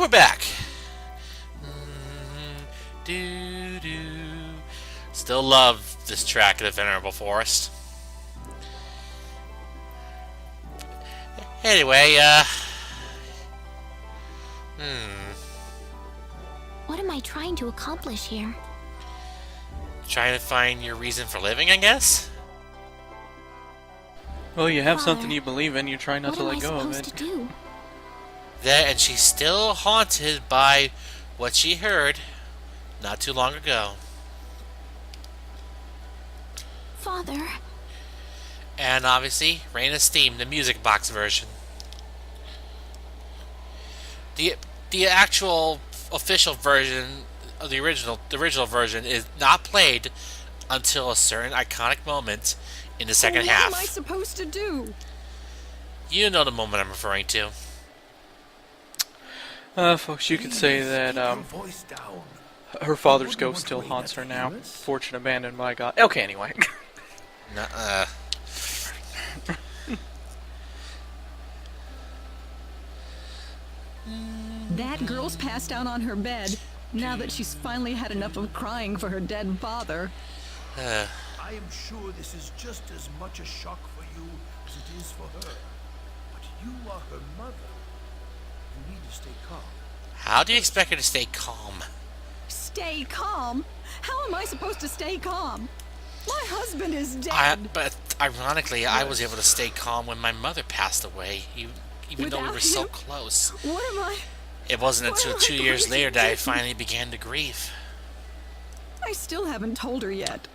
we're back. Do do. Still love this track of the Venerable Forest. Anyway, What am I trying to accomplish here? trying to find your reason for living, I guess? Well, you have Father, something you believe in, you're trying not to let go of What am I it. supposed to do? That, and she's still haunted by what she heard not too long ago. Father, And obviously, Raina's theme, the music box version. The actual official version of the original version is not played until a certain iconic moment in the second What am I half. supposed to do? You know the moment I'm referring to. Folks, you could say that, her father's ghost still haunts her now. Fortune abandoned by God. Okay, anyway. Nuh-uh. That girl's passed out on her bed, now that she's finally had enough of crying for her dead father. Uh, I am sure this is just as much a shock for you as it is for her. But you are her mother. You need to stay calm. how do you expect her to stay calm? Stay calm? How am I supposed to stay calam? My husband is dead. But ironically, I was able to stay calm when my mother passed away, even though we Without were so him? close. What am I? It wasn't What until am I 2 years going to later that I do? finally began to grieve. I still haven't told her yet.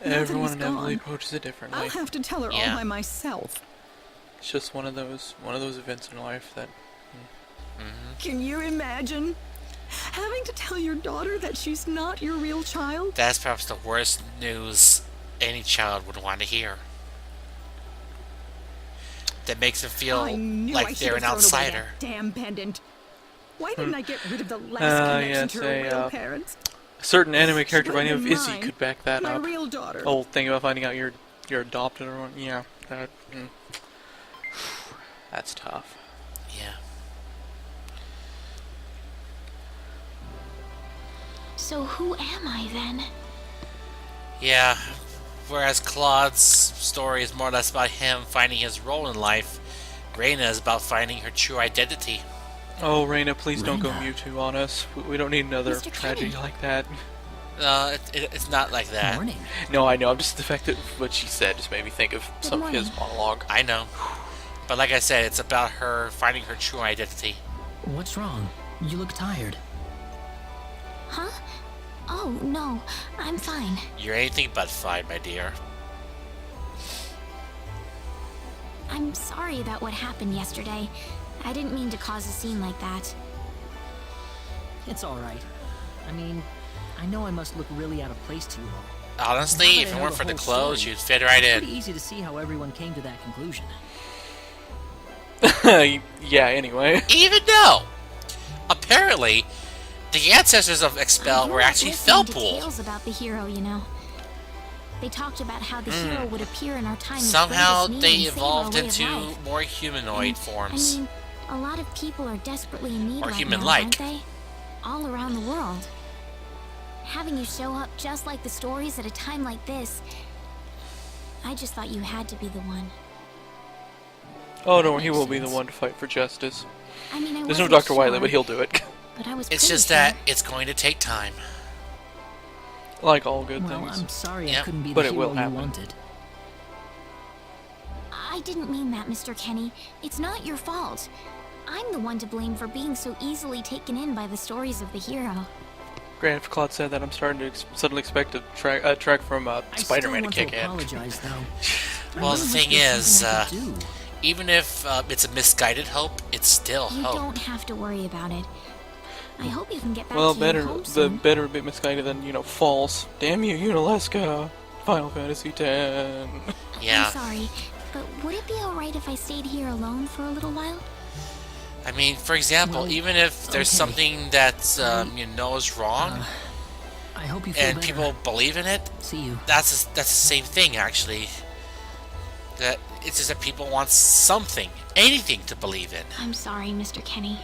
Now that Everyone he's inevitably gone, approaches it differently. I'll have to tell her Yeah. all by myself. It's just one of those events in life that... Can you imagine? Having to tell your daughter that she's not your real child? That's perhaps the worst news any child would want to hear. That makes them feel I knew I like should they're an have thrown away outsider. that damn pendant. Why didn't I get rid of the last connection yes, to her real a parents? certain anime character by the name of would've been Izzy mine. could back that My up. real daughter. Whole thing about finding out you're adopted or what? Yeah, that's tough. Yeah. so who am I then? Yeah. Whereas Claude's story is more or less about him finding his role in life, Raina is about finding her true identity. Oh, Raina, please don't go Raina. Mewtwo on us. We don't need another Mr. tragedy Kenny. like that. It's not like that. Morning. No, I know. Just the fact that what she said just made me think of some of his morning. monologue. I know. But like I said, it's about her finding her true identity. What's wrong? You look tired. Huh? Oh, no. I'm fine. You're anything but fine, my dear. I'm sorry about what happened yesterday. I didn't mean to cause a scene like that. It's alright. I mean, I know I must look really out of place to you all. Honestly, Now that if I it know weren't the for the whole clothes, story, you'd fit right It's pretty in. easy to see how everyone came to that conclusion. Yeah, anyway. Even though, apparently, the ancestors of Expel I were grew up actually listening to Felpool. tales about the hero, you know. They talked about how the hero would appear in our time of Somehow greatest need they and save our evolved way of into life. more humanoid And, forms. I mean, a lot of people are desperately in need Or right human-like. now, aren't they? All around the world. Having you show up just like the stories at a time like this, I just thought you had to be the one. Oh, no, he will be the one to fight for justice. I mean, I There's no wasn't Dr. sure, Wily, but he'll do it. But I was It's pretty just sure. that it's going to take time. Like all good Well, things. I'm sorry I Yep. couldn't be But the it hero will you happen. wanted. I didn't mean that, Mr. Kenny. It's not your fault. I'm the one to blame for being so easily taken in by the stories of the hero. Granted, if Claude said that, I'm starting to suddenly expect a track from I Spider-Man to still kick want to in. apologize, though. I Well, really the wish thing there's is, something I could do. even if it's a misguided hope, it's still You hope. don't have to worry about it. I hope you can get back Well, to your home soon. better a bit misguided than, false. Damn you, Unalaska! Final Fantasy X. Yeah. I'm sorry, but would it be alright if I stayed here alone for a little while? I mean, for example, Well, even if there's okay. something that is wrong, I hope you feel and better. people believe in it, See you. that's the same thing, actually. That it's just that people want something, anything to believe in. I'm sorry, Mr. Kenny.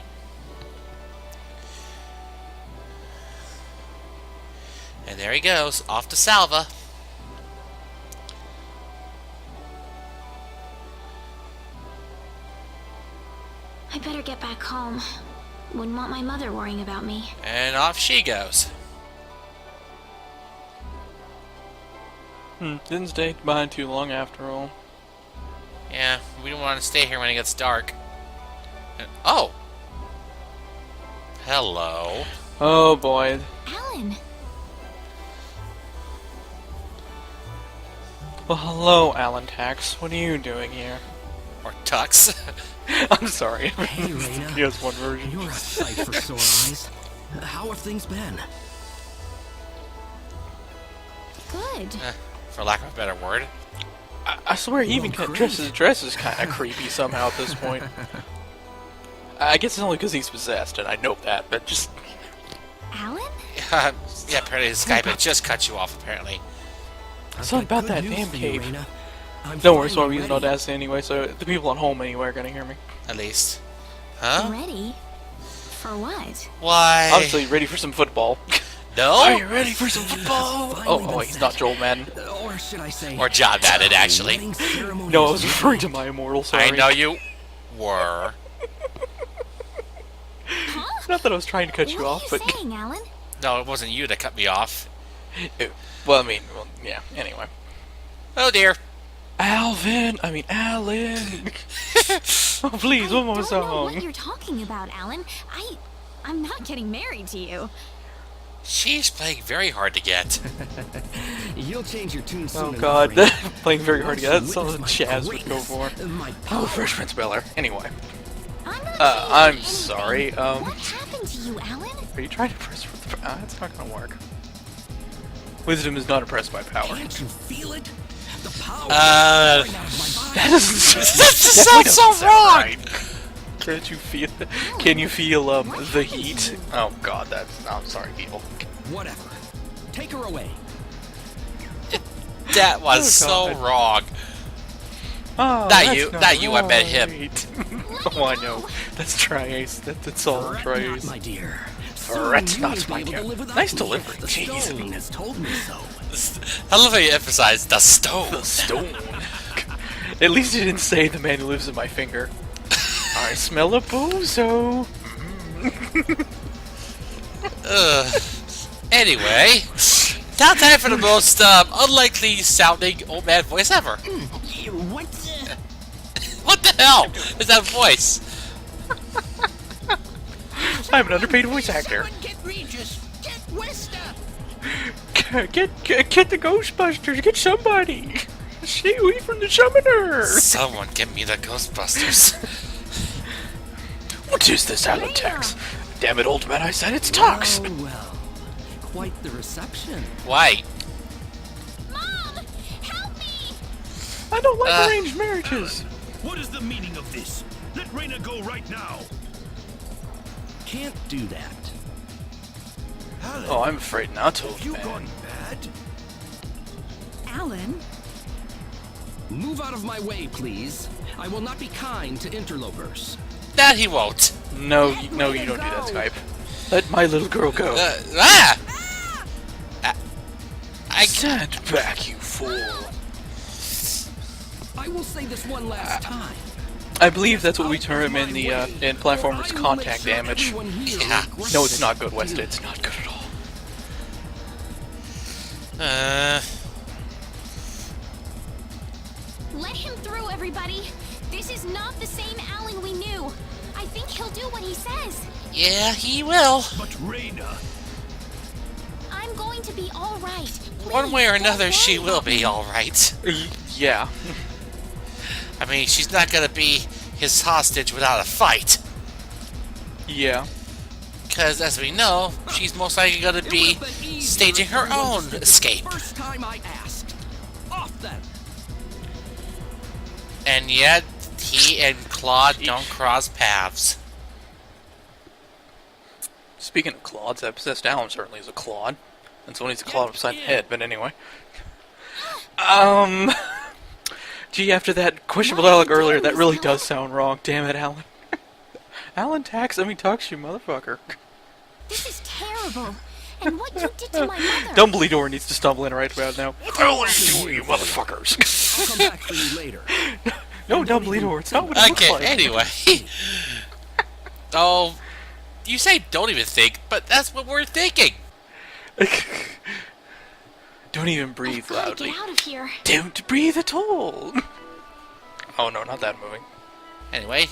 And there he goes, off to Salva. I better get back home. Wouldn't want my mother worrying about me. And off she goes. Didn't stay behind too long after all. Yeah, we don't want to stay here when it gets dark. Oh! Hello. Oh boy. Alan! Well, hello, Alan Tax. What are you doing here? Or Tux. I'm sorry. Hey, Raina. He has one version. You're a sight for sore eyes. How have things been? Good. For lack of a better word. I swear he even Well, dresses kind of creepy somehow at this point. I guess it's only because he's possessed, and I know that, but just... Alan? Yeah, apparently Skype had just cut you off, apparently. Something about that Good news damn for you, cave. Raina. I'm Don't worry, so I'm finally using ready. Audacity anyway, so the people at home anyway are gonna hear me. At least. Huh? Ready? For what? Why? Obviously, ready for some football. No? Are you ready for some football? Finally Oh, been he's not set. Joel Madden. Or should I say... Or John Madden, actually. wedding ceremony No, I was is referring to my immortal, sorry. I know you were. Not that I was trying to cut you What off, are but... you saying, Alan? No, it wasn't you that cut me off. Well, I mean, yeah, anyway. Oh dear. Alan! Oh, please, one more I don't know what song. you're talking about, Alan. I'm not getting married to you. She's playing very hard to get. You'll change your tune soon Oh enough, god, Raina. playing very hard to get. That's Once something you Chaz witness would go my for. greatness, my Oh, power. Fresh Prince Bel-Air. Anyway. I'm not I'm saying sorry, anything. What happened to you, Alan? Are you trying to press for the... that's not gonna work. Wisdom is not oppressed by power. Can't you feel it? The power Uh, pouring out of my body. That doesn't That definitely sounds so doesn't sound wrong! right. Can't you feel... Can you feel, the heat? Oh god, that's... I'm sorry, people. Whatever. Take her away. That was Oh, so God. wrong. Oh, Not you, I meant him. Oh, I know. That's Tri-Ace. That's all Fret not, Tri-Ace. my dear. Fret Soon you not, will be my able dear. to live without Nice me. delivery. The Jeez. stone has told me so. I love how you emphasize the stone. The stone. At least he didn't say the man who lives in my finger. I smell a bozo. Anyway, now time for the most unlikely sounding old man voice ever. What the? What the hell is that voice? I'm an underpaid voice actor. Get Regis. Get Westa. Get the Ghostbusters. Get somebody. Stay away from the summoner. Someone get me the Ghostbusters. What is this, Alan Tex? Damn it, old man, I said it's Tux. Oh, well. Quite the reception. Why? Mom! Help me! I don't like arranged marriages. What is the meaning of this? Let Raina go right now. Can't do that. Alan, Oh, I'm afraid not, old have you man. gone bad? Alan? Move out of my way, please. I will not be kind to interlopers. That he won't. No, no, you don't do that, Skype. Let my little girl go. I Stand back, you fool. I will say this one last time. I believe that's what we term in the in platformers contact damage. Yeah. No, it's not good, West. It's not good at all. Let him through, everybody. This is not the same Alan we knew. I think he'll do what he says. Yeah, he will. But Raina, I'm going to be all right. One way or Please, don't another, she worry will about be me. alright. Yeah. I mean, she's not gonna be his hostage without a fight. Yeah. Because, as we know, she's most likely gonna be staging her own escape. First time I asked. Off then. And yet, he and Claude don't cross paths. Speaking of Claudes, that possessed Alan certainly is a Claude. And so he's a Claude upside the head, but anyway. Gee, after that questionable dialogue earlier, that really does sound wrong. Damn it, Alan. Alan Tax, I mean, talks you, motherfucker. This is terrible. and what you did to my mother. Dumbledore needs to stumble in right about now. I'll come back for you later. No, Dumbledore, it's not what it looks Okay, like. anyway. Oh, you say don't even think, but that's what we're thinking. Don't even breathe I've gotta loudly. get out of here. Don't breathe at all. Oh no, not that moving. Anyway,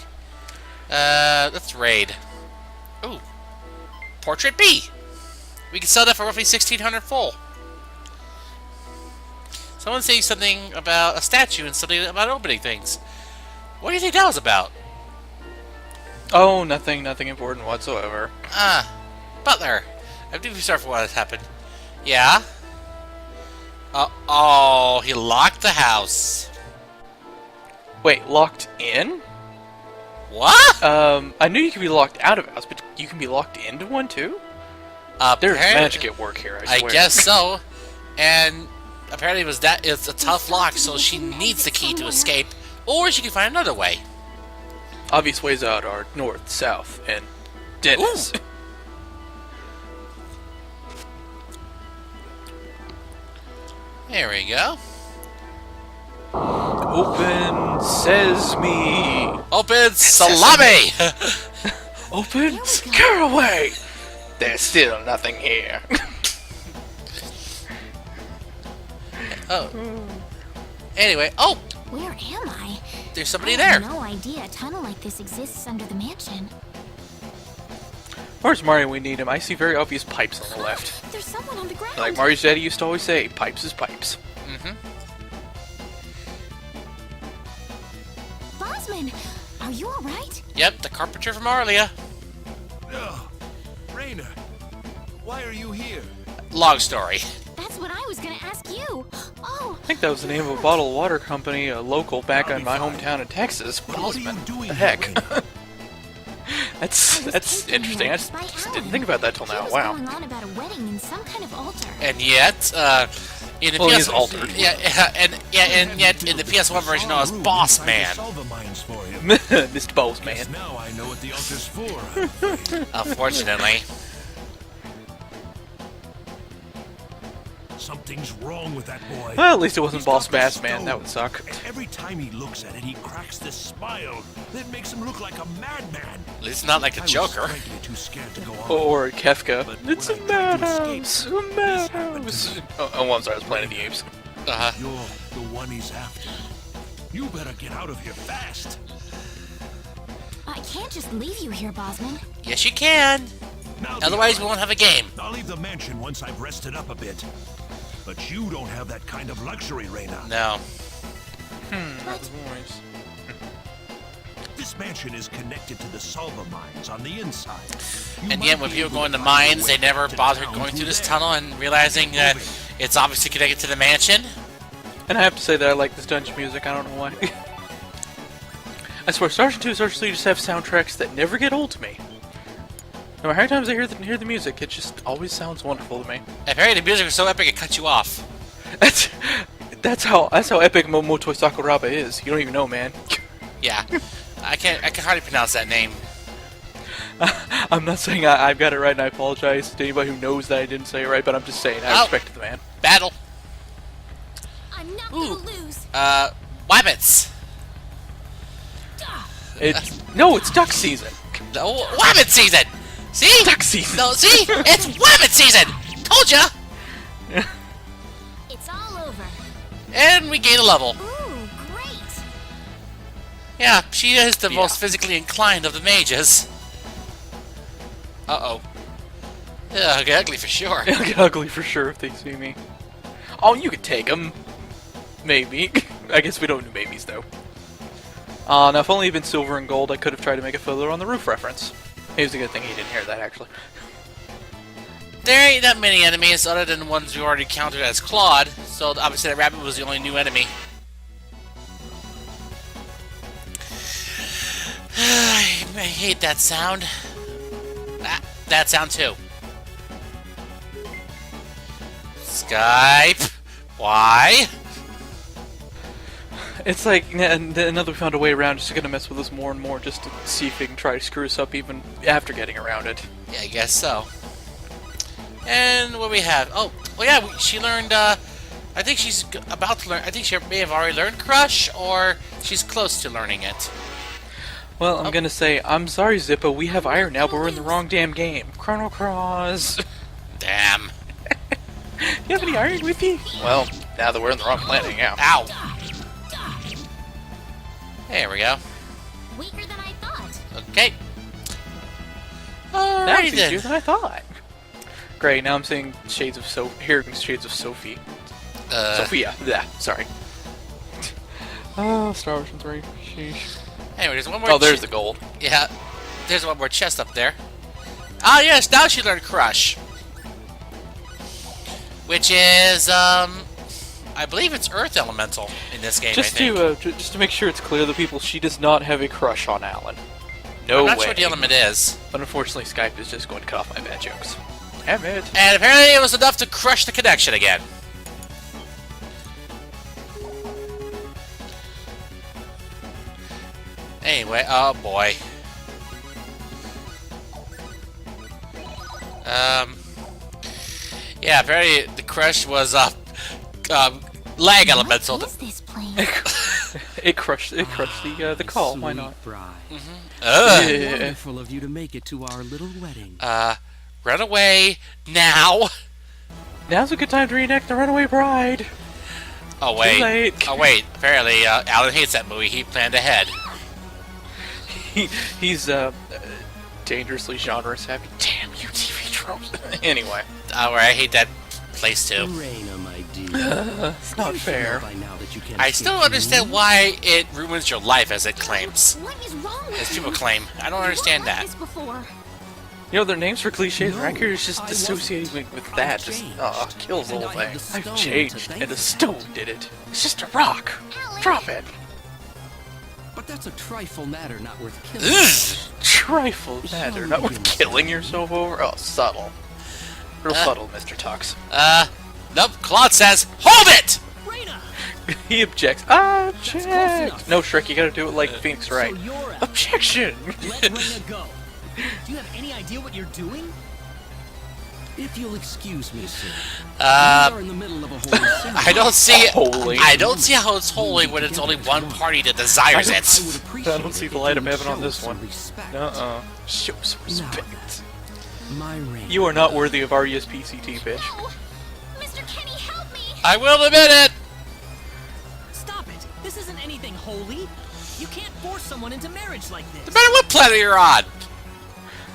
let's raid. Ooh, Portrait B. We can sell that for roughly 1,600 full. Someone's saying something about a statue and something about opening things. What do you think that was about? Oh, nothing important whatsoever. Butler. I think we start for what has happened. Yeah? Oh, he locked the house. Wait, locked in? What? I knew you could be locked out of a house, but you can be locked into one too? There's magic at work here, I swear. I guess so. And apparently it's a tough lock, so she needs the key to escape, or she can find another way. Obvious ways out are north, south, and Dennis. There we go. Open sesame. Open salami! Open caraway. There's still nothing here. Oh. Anyway, oh! Where am I? There's somebody I there. had no idea a tunnel like this exists under the mansion. Where's Mario when we need him? I see very obvious pipes on the left. There's someone on the ground. Like Mario's daddy used to always say, pipes is pipes. Bosman, are you alright? Yep, the carpenter from Arlia. Raina, why are you here? Long story. That's what I was gonna ask you. Oh, I think that was the name of a bottled water company, a local back in my hometown in Texas. What are you Bosman. doing The here, heck? Raina? That's interesting. I just didn't think about that till now. he was Wow. going on about a wedding in some kind of altar. And yet, in the Well, he PS is altered. and yet in the PS1 version, known as Boss Man. Mr. Bosman. Guess now I know what the altar's for. I'm afraid. Unfortunately. Something's wrong with that boy. Well, at least it wasn't He's Boss got the Bass Man. stone, That would suck. And every time he looks at it, he cracks this smile that makes him look like a madman. At least not like a I was Joker. frankly too scared to go on. Or Kefka. But It's a when I tried to madhouse. escape, A this happened madhouse. to me. Oh, I'm sorry. I was Planet of the Apes. You're the one he's after. You better get out of here fast. I can't just leave you here, Bosman. Yes, you can. Now Otherwise, be we won't have a game. I'll leave the mansion once I've rested up a bit. But you don't have that kind of luxury, Raina. No. This mansion is connected to the Salva mines on the inside. You And might yet, when be people able go to into find mines, your they way never to bother town going through this there. tunnel and realizing that it's obviously connected to the mansion. And I have to say that I like this dungeon music. I don't know why. I swear, Sergeant 2 and Sergeant 3 just have soundtracks that never get old to me. No matter how many times I hear the music, it just always sounds wonderful to me. Apparently, the music was so epic it cut you off. That's how epic Momotoi Sakuraba is. You don't even know, man. Yeah. I can hardly pronounce that name. I'm not saying I've got it right, and I apologize to anybody who knows that I didn't say it right, but I'm just saying I respect the man. Battle. I'm not Ooh. gonna lose. Wabbits. No, it's duck season. No, Wabbit season. See? Duck season. No, see? It's Wabbit season. Told ya. It's all over. And we gain a level. Ooh, great. Yeah, she is the Yeah. most physically inclined of the mages. Uh-oh. Yeah, get ugly for sure. It'll get ugly for sure if they see me. Oh, you could take them. Maybe. I guess we don't do maybes, though. Now, if only it'd been silver and gold, I could have tried to make a Fiddler on the Roof reference. It was a good thing he didn't hear that, actually. There ain't that many enemies other than the ones we already counted as Claude, so obviously that rabbit was the only new enemy. I hate that sound. That sound too. Skype. Why? It's like, another we found a way around, just gonna mess with us more and more, just to see if they can try to screw us up even after getting around it. Yeah, I guess so. And what we have? Oh, well, yeah, she learned. I think she's about to learn. I think she may have already learned Crush, or she's close to learning it. Well, I'm gonna say, I'm sorry, Zippo, we have iron now, but we're in the wrong damn game. Chrono Cross. Damn. You have any iron with you? Well, now that we're in the wrong planet, yeah. Ow. There we go. Weaker than I thought. Okay. That Alrighty was easier then. than I thought. Great, now I'm seeing shades of hearing shades of Sophie. Sophia. Yeah, sorry. Oh, Star Ocean 3. Sheesh. Anyway, there's one more. Oh, there's the gold. Yeah. There's one more chest up there. Ah, yes. Now she learned Crush, which is I believe it's Earth Elemental in this game. Just I think. just to make sure it's clear to people, she does not have a crush on Alan. No I'm not way. sure what the element is. But unfortunately, Skype is just going to cut off my bad jokes. Damn it. And apparently it was enough to crush the connection again. Anyway, oh boy. Yeah, apparently the crush was lag elemental. What is this place? It crushed the call. Why not? Bride. Yeah. Wonderful of you to make it to our little wedding. Run away now. Now's a good time to reenact the Runaway Bride. Oh wait. Too late. Oh wait. Apparently, Alan hates that movie. He planned ahead. He's dangerously genre savvy. Damn you, TV tropes. Anyway, I hate that place too. Raina, my dear. it's not fair. By now that you can't I escape still don't understand why it ruins your life as it claims. What is wrong with As you? people claim. I don't understand Not like that. this before. You know, their names for cliches No, are accurate. It's just I associating with wasn't. that I've just changed. kills the And whole I have thing. the stone I've to changed, thank and a for stone it. did it. It's just a rock. Drop it. But that's a trifle matter not worth killing. Ugh. Trifle matter, not worth killing yourself over. Oh, subtle. Real Uh. subtle, Mr. Tux. Nope. Claude says, "Hold it." Raina! He objects. close Object! enough. No, Shrek, you gotta do it like Phoenix Wright. So you're out. Objection! Let Raina go. Do you have any idea what you're doing? If you'll excuse me, sir. We Uh, are in the middle of a holy ceremony. I don't see. Holy. I don't see how it's holy when it's only one party that desires I it. would appreciate I don't see it the if light you of would heaven on show this some one. respect. Show some respect. My Raina. You are not worthy of our ESPCT, bitch. No! Mr. Kenny, help me! I will admit it. Stop it! This isn't anything holy. You can't force someone into marriage like No this. matter what planet you're on.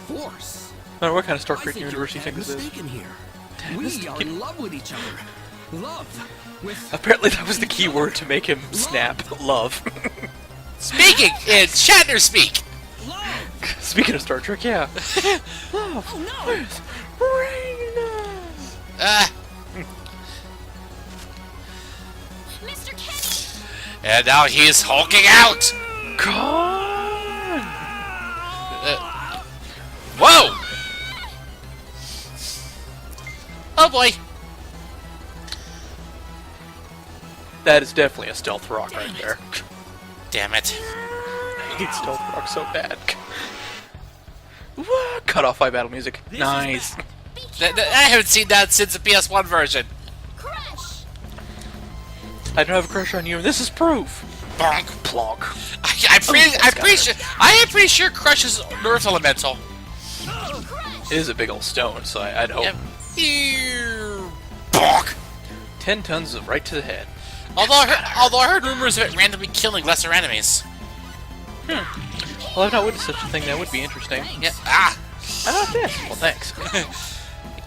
Force. No matter what kind of Star I Trek think universe you you're think this is. mistaken here. We are in love with each other. Love. With Apparently that was the key word to make him snap. Love. Speaking in Shatner speak. Love! Speaking of Star Trek, yeah. Love. Oh no! With Raina. Mr. Kenny! And now he's hulking out. God. Whoa! Oh boy. That is definitely a stealth rock right there. Damn it. I hate stealth rock so bad. Wah, cut off by battle music. This is Nice. bad. Be I careful! haven't seen that since the PS1 version. Crush! I don't have a crush on you, and this is proof. Bonk. Plonk. I'm pretty sure Crush is Earth Elemental. It is a big old stone, so I'd hope. Yep. Ew. Bonk. 10 tons of right to the head. Although I heard rumors of it randomly killing lesser enemies. Well, I've not witnessed such a thing. That would be interesting. Yeah. Ah. How about this? Well, thanks.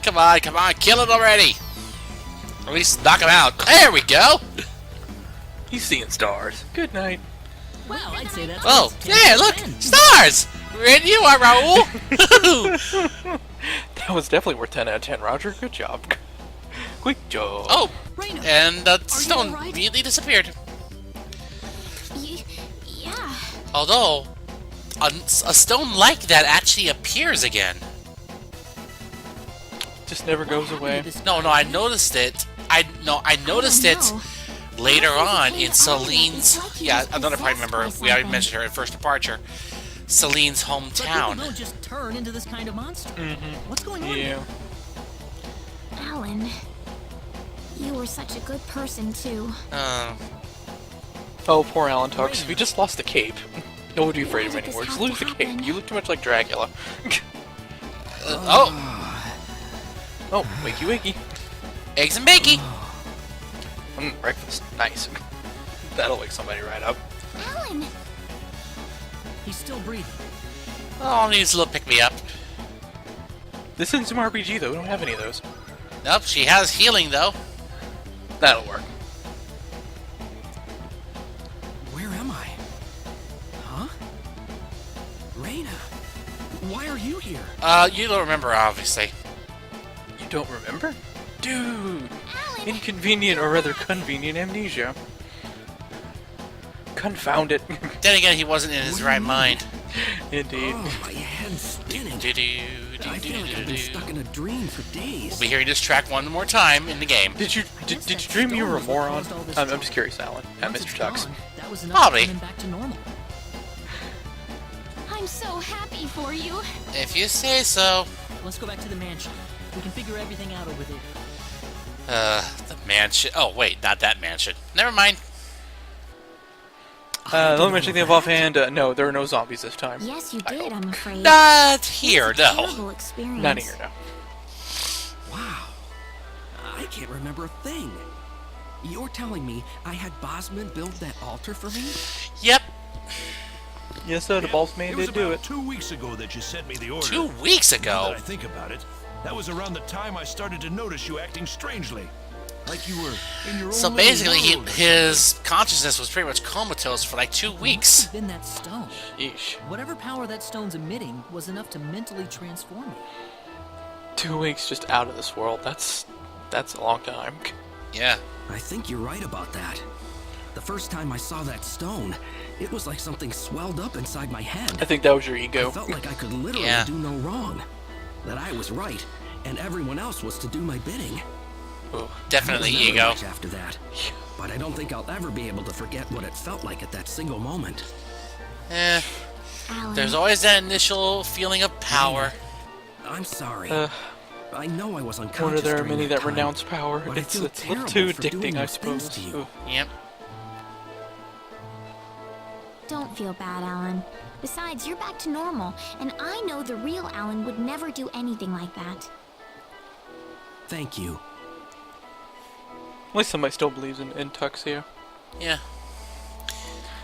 Come on, kill it already. Or at least knock him out. There we go. He's seeing stars. Good night. Well, I'd say that's. Oh, 10 yeah, out of look, 10. stars. And you are Raul. That was definitely worth 10 out of 10, Roger. Good job. Quick job. Oh, Raina, and the you stone alright? immediately disappeared. Yeah. Although, a stone like that actually appears again. Just never goes away. No, I noticed it. I noticed it no. later Why on is it in getting Celine's. old? It's like he Yeah, was another party possessed member. by We already something. mentioned her at first departure. Celine's but people hometown. don't just turn into this kind of monster. What's going on? Yeah. here? Alan. You were such a good person, too. Oh, poor Alan Tux. We just lost the cape. No one would be afraid of him anymore. Just lose the cape. You look too much like Dracula. Oh! Oh, wakey wakey. Eggs and bakey! Breakfast. Nice. That'll wake somebody right up. Alan! He's still breathing. Oh, needs a little pick-me-up. This isn't some RPG though. We don't have any of those. Nope, she has healing, though. That'll work. Where am I? Huh? Raina, why are you here? You don't remember, obviously. You don't remember? Dude! Alan! Inconvenient or rather convenient amnesia. Confound it. Then again, he wasn't in his right mind. Indeed. Oh, my head's spinning. Do-do, I feel like I've been do-do-do-do. stuck in a dream for days. We'll be hearing this track one more time in the game. Did you dream you were a moron? I'm just curious, Alan. Once Mr. it's Tux. gone, that was enough Probably. to bring him back to normal. I'm so happy for you. If you say so. Let's go back to the mansion. We can figure everything out over there. The mansion. Oh, wait, not that mansion. Never mind. Let me mention the offhand. No, there are no zombies this time. Yes, you did, I'm afraid. Not here, It was a no. terrible experience. Not here, no. Wow. I can't remember a thing. You're telling me I had Bosman build that altar for me? Yep. Yes, sir, the boss man It was did do about it. 2 weeks ago that you sent me the order. 2 weeks Now ago. that I think about it, that was around the time I started to notice you acting strangely. Like you were in your own So little basically, world. his consciousness was pretty much comatose for like 2 It weeks. must have been that stone. Yeesh. Whatever power that stone's emitting was enough to mentally transform me. 2 weeks just out of this world. That's a long time. Yeah. I think you're right about that. The first time I saw that stone, it was like something swelled up inside my head. I think that was your I ego. felt like I could literally Yeah. do no wrong. That I was right, and everyone else was to do my bidding. Ooh. Definitely I was never ego. much after that, but I don't think I'll ever be able to forget what it felt like at that single moment. Eh. Alan. There's always that initial feeling of power. I'm sorry. Uh, I know I was unconscious. Wonder there are during many that time, renounce power. but I It's feel a little terrible too for doing addicting, I those things suppose. to you. Ooh. Yep. Don't feel bad, Alan. Besides, you're back to normal, and I know the real Alan would never do anything like that. Thank you. At least somebody still believes in Tux here. Yeah.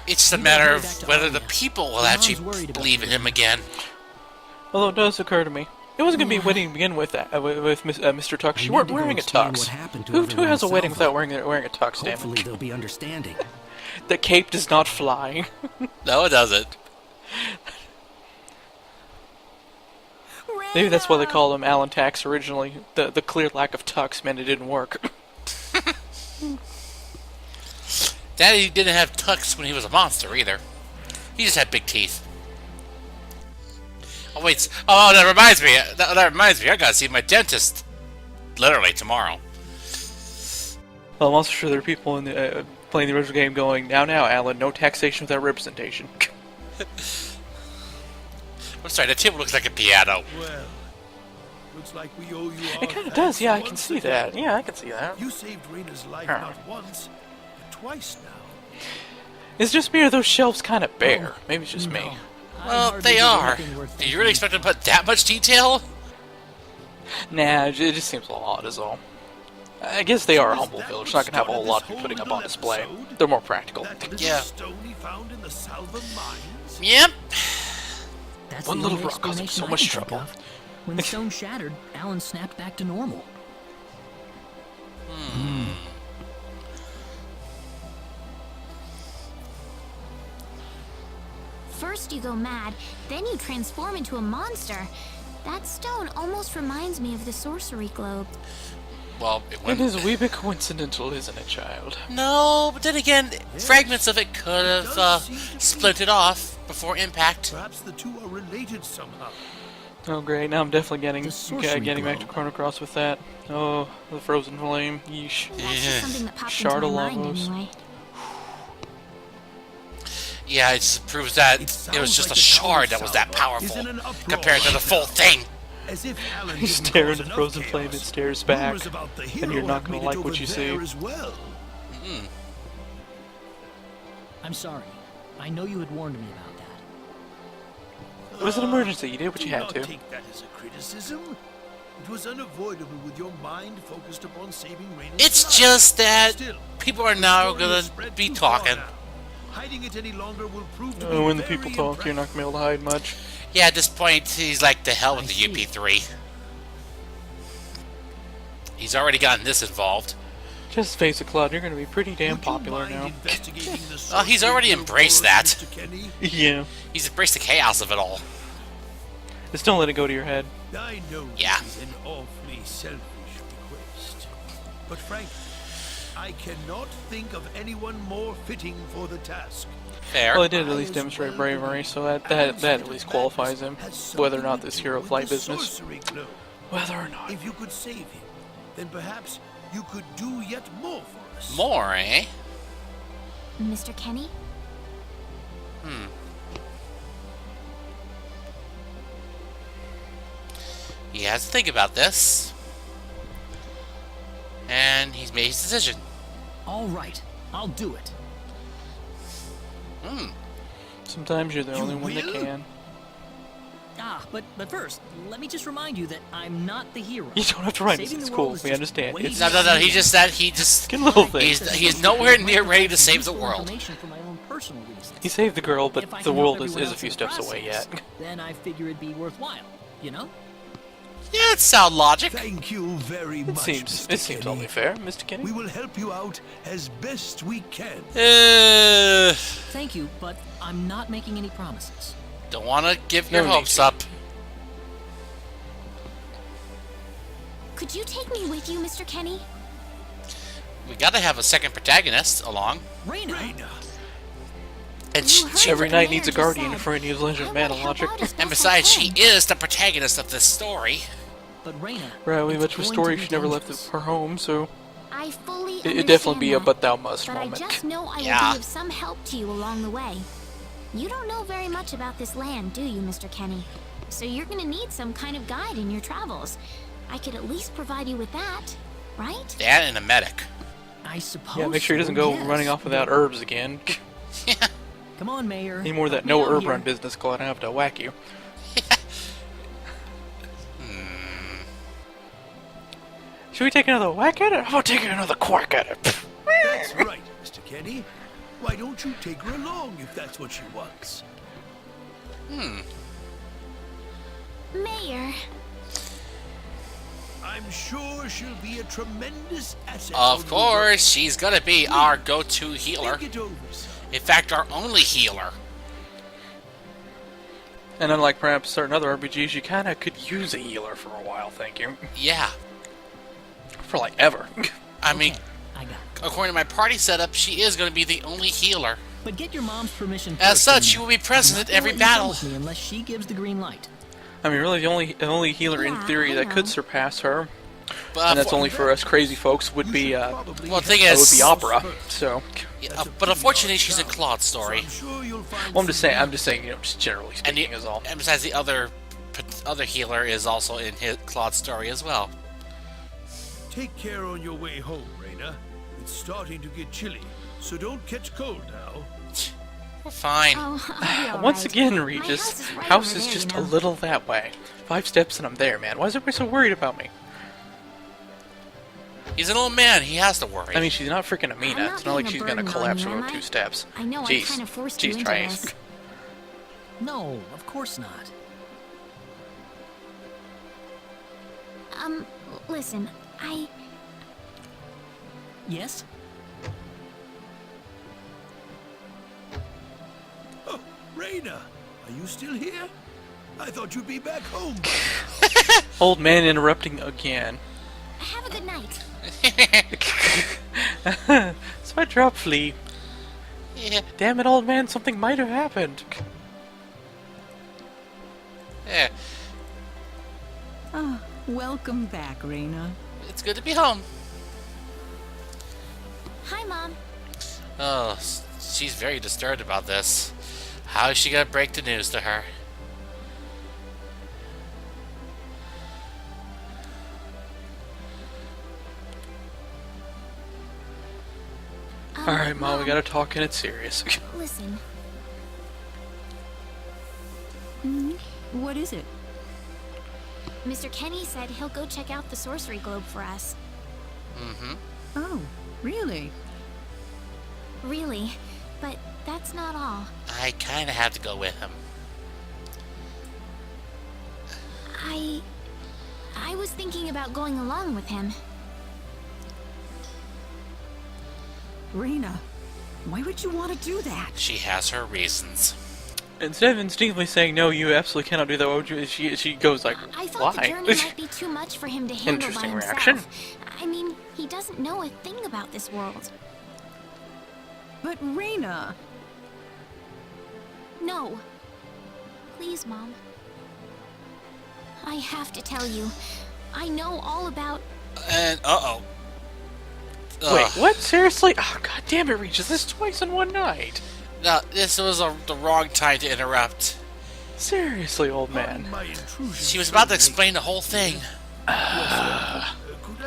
It's just a You matter gotta go back of to whether the Aria. people will Your mom's actually worried about believe in you. him again. Although it does occur to me, it wasn't going to be a wedding to begin with, with Mr. Tux. I You need weren't to go wearing a explain tux. what happened to Who everyone has a in wedding Salvo? without wearing a tux, damn Hopefully it? they'll be understanding. The cape does not fly. No, it doesn't. Maybe that's why they called him Alan Tax originally. The clear lack of tux meant it didn't work. Daddy didn't have tucks when he was a monster either. He just had big teeth. Oh wait! Oh, that reminds me. That reminds me. I gotta see my dentist. Literally tomorrow. Well, I'm also sure there are people in the playing the original game going, now, Alan, no taxation without representation. I'm sorry. That table looks like a piano. Well, looks like we owe you all It kind of thanks does, yeah, I can once see again. that. Yeah, I can see that. You saved Rena's life Huh. not once, but twice now. It's just me or those shelves kind of bare. Maybe it's just me. No. I Well, hardly they did are. anything worth Do you really thinking. expect to put that much detail? Nah, it just seems a little odd is all. I guess they are a humble That village. what Not gonna have a whole started lot this to be whole putting up little on display. episode? They're more practical. That little Yeah. stone he found in the Salva mines? Yep. That's One the little only rock caused him explanation so I much can think trouble. of. When the stone shattered, Alan snapped back to normal. First you go mad, then you transform into a monster. That stone almost reminds me of the Sorcery Globe. Well, it It went. is a wee bit coincidental, isn't it, child? No, but then again, fragments of it could have split it off before impact. Perhaps the two are related somehow. Oh great, now I'm definitely The Sorcery getting back to Globe. Chrono Cross with that. Oh, the frozen flame. Yeesh. That's just something that popped Shard into of my mind Lavos. anyway. Yeah, it just proves that It it was sounds just like a the tower shard that was that Salva powerful is in an uproar compared to the right full now. thing. As if Alan You didn't stare cause into the enough frozen chaos. flame, it stares back, Rumors about the and hero you're not have gonna made it like over what you see. there as well. I'm sorry. I know you had warned me about that. It was an emergency. You did what Do you had not to. take that as a criticism. It was unavoidable with your mind focused upon saving Raina's It's life. just that Still, people are the now story has gonna spread be too far talking. now. Hiding it any longer will prove to be When the very people talk, you're not gonna be able to hide much. Yeah, at this point, he's like, the hell with I the see. UP3. He's already gotten this involved. Just face it, Claude. You're gonna be pretty damn Would you popular mind now. investigating the Oh, he's Sorcery already Globe embraced for us, that. Mr. Kenny? Yeah. He's embraced the chaos of it all. Just don't let it go to your head. I know Yeah. this is an awfully selfish request, but frankly, I cannot think of anyone more fitting for the task. Fair. Well, it did at least demonstrate bravery, so that at least qualifies him. Whether or not this hero of light business. Sorcery Globe. Whether or not. If you could save him, then perhaps you could do yet more for us. More, eh? Mr. Kenny? He has to think about this. And he's made his decision. All right, I'll do it. Sometimes you're the You only one that will? can. But first, let me just remind you that I'm not the hero. You don't have to write this. Saving It's the cool. world is We just understand. way It's No, no, no. He just said he just. a little thing. He's nowhere near ready to save the Useful world. information for my own personal reasons. He saved the girl, but If I the can world help is everyone a else few in the steps away process, yet. Then I figure it'd be worthwhile, you know? Yeah, it sound logic. Thank you very much, Mr. It seems Kenny. only fair, Mr. Kenny. We will help you out as best we can. Thank you, but I'm not making any promises. Don't want to give your No need hopes to. up. Could you take me with you, Mr. Kenny? We gotta have a second protagonist along. Raina, Raina, And You heard she, what Every the knight mayor needs a just guardian said. for any of Legend of I Mana wanna help logic. out as best and I besides, she can. is the protagonist of this story. but Raina. Right, we it's much of a going story to be she never left dangerous. her home, so I fully it'd definitely be a understand but thou must that, but I moment. just know I Yeah. will be of some help to you along the way. You don't know very much about this land, do you, Mr. Kenny? So you're gonna need some kind of guide in your travels. I could at least provide you with that, right? That and a medic. I suppose. Yeah, make sure he doesn't so, go yes. running off without herbs again. Come on, Mayor. Any more of that help me no out herb here. run business, Claude. I have to whack you. Should we take another whack at it? How about taking another quack at it? that's right, Mr. Kenny. Why don't you take her along if that's what she wants? Mayor, I'm sure she'll be a tremendous asset. on Of your course, she's gonna be our go-to work. healer. Think it over, son. In fact, our only healer. And unlike perhaps certain other RPGs, you kind of could use a healer for a while, thank you. Yeah. For like ever. I mean, I got it. according to my party setup, she is going to be the only healer. But get your mom's permission As first, such, and she will be present at I'm not every gonna let you come battle. with me unless she gives the green light. I mean, really, the only healer in Yeah, theory I that could know. surpass her, But, and that's only for us crazy folks, would You be should that probably well, the thing help would is- be us opera. first. So, but unfortunately, she's in Claude's So story. I'm sure you'll find well, I'm just some saying, you know, just generally And, speaking, is all. and besides, the other healer is also in Claude's story as well. Take care on your way home, Raina. It's starting to get chilly, so don't catch cold now. We're fine. oh, I'll be all Once right. again, My Regis, right house over is there, just you a know. little that way. 5 steps and I'm there, man. Why is everybody so worried about me? He's an old man. He has to worry. I mean, she's not freaking Amina. I'm It's not not like being a she's gonna burden on collapse you, within am I? 2 steps. I know I Jeez. kind of forced you Jeez, into Trace. this. No, of course not. Listen, Yes? Oh, Raina, are you still here? I thought you'd be back home. Old man interrupting again. have a good night. So I dropped Flea. yeah. Damn it, old man, something might have happened. Yeah. Ah, welcome back, Raina. It's good to be home. Hi, Mom. Oh, she's very disturbed about this. How is she gonna break the news to her? Alright, Mom, we gotta talk and it's serious. Listen, What is it? Mr. Kenny said he'll go check out the Sorcery Globe for us. Oh, really? Really, but that's not all. I kind of have to go with him. I was thinking about going along with him. Rena, why would you want to do that? She has her reasons. Instead of instinctively saying, no, you absolutely cannot do that, what would you, she goes like, I thought the why? journey might be too much for him to handle by Interesting himself. reaction. I mean, he doesn't know a thing about this world. But Rena... No. Please, Mom. I have to tell you. I know all about... And, uh-oh. Wait, Ugh. what? Seriously? Oh, god damn it, reaches this twice in one night. No, this was the wrong time to interrupt. Seriously, old man. My intrusion, She was about to explain the whole thing. Could I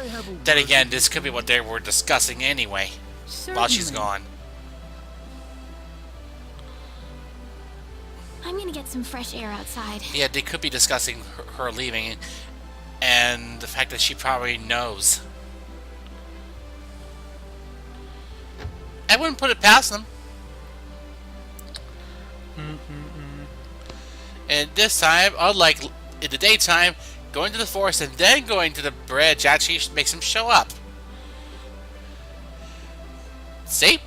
have a Then word again, with this could be what they were discussing anyway, while she's Certainly. gone. I'm gonna get some fresh air outside. Yeah, they could be discussing her leaving, and the fact that she probably knows. I wouldn't put it past them. And this time, unlike in the daytime, going to the forest and then going to the bridge actually makes him show up. See?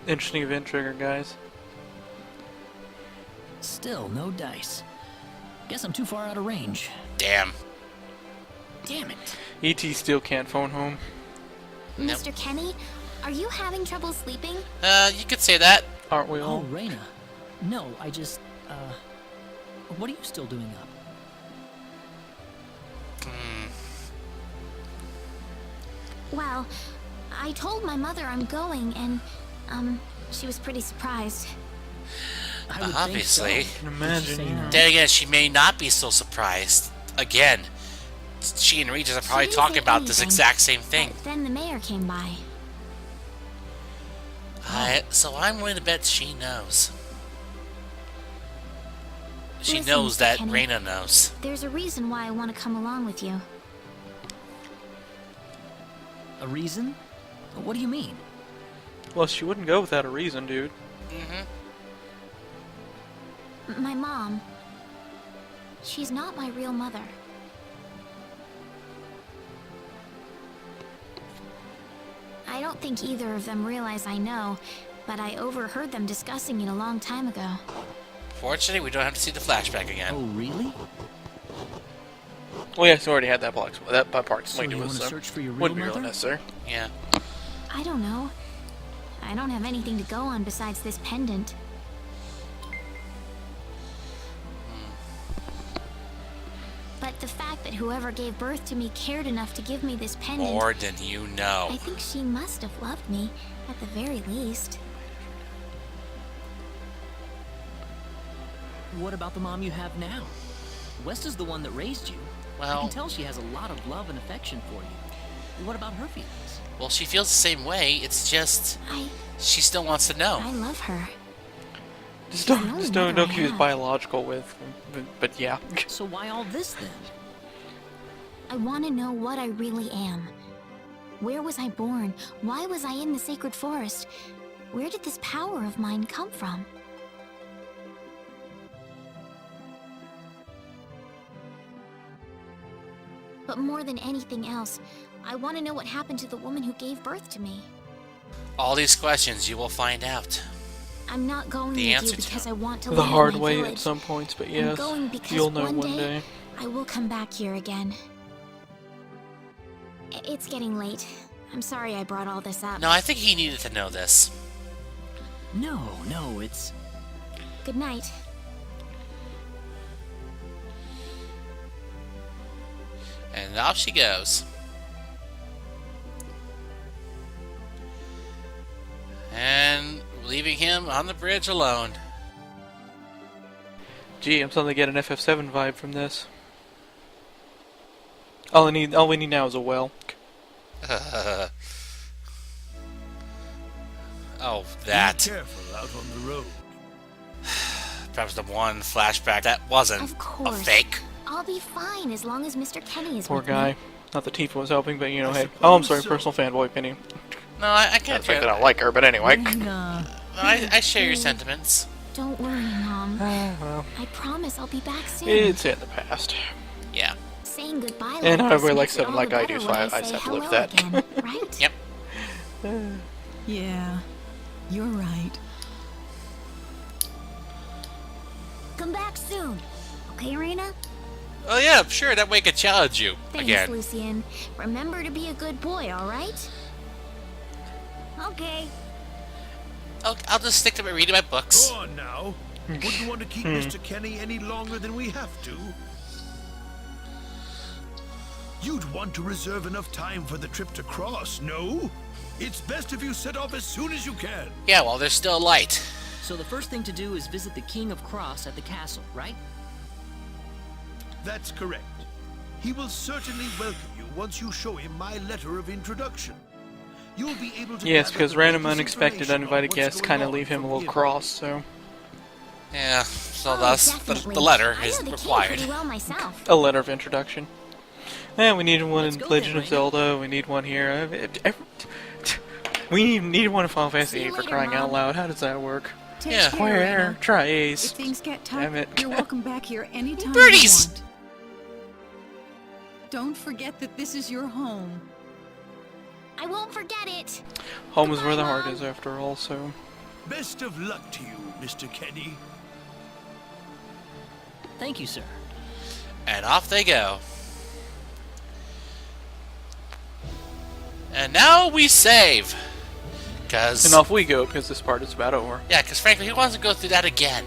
Interesting event trigger, guys. Still, no dice. Guess I'm too far out of range. Damn. Damn it. E.T. still can't phone home. Nope. Mr. Kenny, are you having trouble sleeping? You could say that. Aren't we Oh, all? Raina. No, I just, what are you still doing up? Well, I told my mother I'm going, and, she was pretty surprised. I would Obviously. think so. Can Did she imagine, say yeah. no? Then again, she may not be so surprised. Again, she and Regis are probably didn't talking say about this anything. exact same thing. But then the mayor came by. So I'm willing to bet she knows. She Listen, knows Mr. that Kenny. Raina knows. There's a reason why I want to come along with you. A reason? What do you mean? Well, she wouldn't go without a reason, dude. My mom. She's not my real mother. I don't think either of them realize I know, but I overheard them discussing it a long time ago. Fortunately, we don't have to see the flashback again. Oh, really? Well, yes, we already had that part So explained you to want us, to so search for your real wouldn't be really mother? necessary. Yeah. I don't know. I don't have anything to go on besides this pendant. But the fact that whoever gave birth to me cared enough to give me this pendant, More than you know. I think she must have loved me, at the very least. What about the mom you have now? West is the one that raised you. I Well, can tell she has a lot of love and affection for you. What about her feelings? well, she feels the same way. It's just she still wants to I know. love her. Just the don't, only just don't, mother don't I confuse have. biological with, but yeah. So why all this then? I want to know what I really am. Where was I born? Why was I in the sacred forest? Where did this power of mine come from? But more than anything else, I want to know what happened to the woman who gave birth to me. All these questions you will find out. I'm not going The with answer you to because I them. want to The live hard in my way village. at some points, but I'm yes, going because you'll know one one day. I will come back here again. It's getting late. I'm sorry I brought all this up. No, I think he needed to know this. No, it's... Good night. And off she goes. And leaving him on the bridge alone. Gee, I'm starting to get an FF7 vibe from this. All we need now is a well. Oh, Be that. careful out on the road. Perhaps the one flashback that wasn't Of a course. fake. I'll be fine as long as Mr. Kenny is Poor with guy. me. Not that Tifa was helping, but you know, I hey. Oh, I'm suppose sorry, so. personal fanboy opinion. No, I Not can't the fact do that I don't like her, but anyway. Rena. I share your sentiments. Don't worry, Mom. Well, I promise I'll be back soon. it's in the past. Yeah. Saying goodbye And like I this really like makes it something all like the I better do, so when I say just have to live hello with that. again, right? Yep. Yeah, you're right. Come back soon. Okay, Raina? Oh yeah, sure. That way I can challenge you Thanks, again. Lucien. Remember to be a good boy, alright? Okay. I'll just stick to reading my books. Go on now. Wouldn't want to keep Mr. Kenny any longer than we have to. You'd want to reserve enough time for the trip to Cross, no? It's best if you set off as soon as you can. Yeah, well, there's still light. So the first thing to do is visit the King of Cross at the castle, right? That's correct. He will certainly welcome you once you show him my letter of introduction. You'll be able to Yes, gather because the random latest unexpected information on uninvited what's guests going kind of on leave him a from little here. cross, so... Yeah, so Oh, thus definitely. the letter I is know the required. King pretty well myself. A letter of introduction. And we need one Let's in go Legend then, of Raina. Zelda, we need one here. We need one in Final Fantasy See you 8 for later, crying out Mom. loud. How does that work? Take Yeah. care, Where? Raina. Trace. If things get tough, Damn it. you're welcome back here anytime Birdies! you want. Don't forget that this is your home. I won't forget it. Home is where the Goodbye, heart Mom. is, after all, so... Best of luck to you, Mr. Kenny. Thank you, sir. And off they go. And now we save. Cause And off we go, because this part is about over. yeah, because frankly, who wants to go through that again?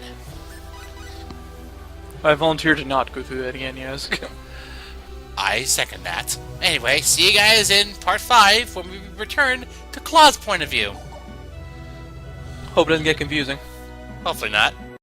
I volunteer to not go through that again, yes. I second that. Anyway, see you guys in part 5 when we return to Claude's point of view. Hope it doesn't get confusing. Hopefully not.